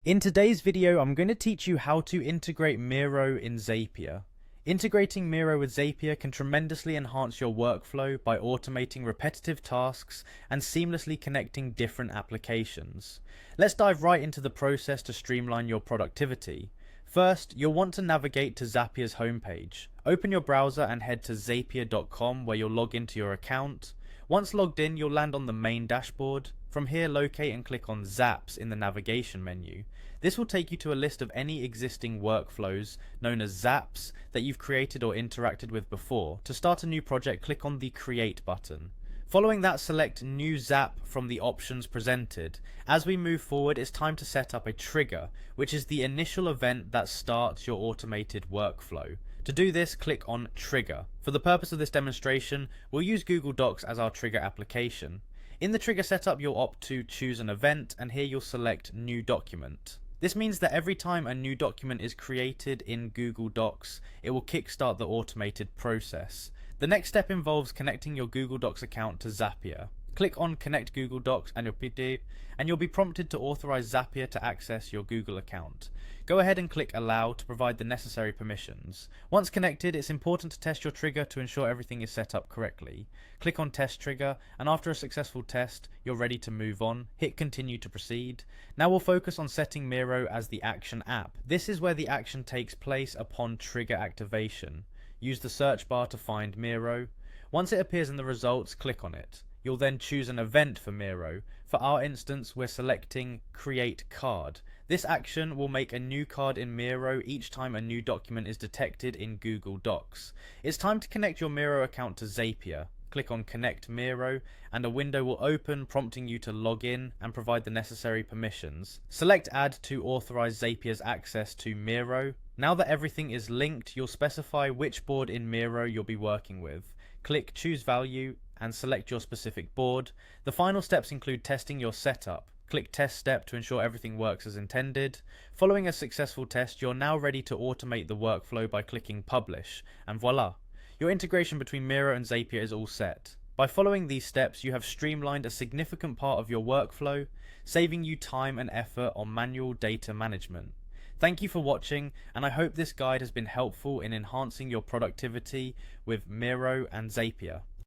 In today's video, I'm going to teach you how to integrate Miro in Zapier. Integrating Miro with Zapier can tremendously enhance your workflow by automating repetitive tasks and seamlessly connecting different applications. Let's dive right into the process to streamline your productivity. First, you'll want to navigate to Zapier's homepage. Open your browser and head to zapier.com where you'll log into your account. Once logged in, you'll land on the main dashboard. From here, locate and click on Zaps in the navigation menu. This will take you to a list of any existing workflows, known as Zaps, that you've created or interacted with before. To start a new project, click on the Create button. Following that, select New Zap from the options presented. As we move forward, it's time to set up a trigger, which is the initial event that starts your automated workflow. To do this, click on Trigger. For the purpose of this demonstration, we'll use Google Docs as our trigger application. In the trigger setup, you'll opt to choose an event, and here you'll select New Document. This means that every time a new document is created in Google Docs, it will kickstart the automated process. The next step involves connecting your Google Docs account to Zapier. Click on Connect Google Docs and you'll be prompted to authorize Zapier to access your Google account. Go ahead and click Allow to provide the necessary permissions. Once connected, it's important to test your trigger to ensure everything is set up correctly. Click on Test Trigger, and after a successful test, you're ready to move on. Hit Continue to proceed. Now we'll focus on setting Miro as the action app. This is where the action takes place upon trigger activation. Use the search bar to find Miro. Once it appears in the results, click on it. You'll then choose an event for Miro. For our instance, we're selecting Create Card. This action will make a new card in Miro each time a new document is detected in Google Docs. It's time to connect your Miro account to Zapier. Click on Connect Miro, and a window will open prompting you to log in and provide the necessary permissions. Select Add to authorize Zapier's access to Miro. Now that everything is linked, you'll specify which board in Miro you'll be working with. Click Choose Value and select your specific board. The final steps include testing your setup. Click Test Step to ensure everything works as intended. Following a successful test, you're now ready to automate the workflow by clicking Publish, and voila! Your integration between Miro and Zapier is all set. By following these steps, you have streamlined a significant part of your workflow, saving you time and effort on manual data management. Thank you for watching, and I hope this guide has been helpful in enhancing your productivity with Miro and Zapier.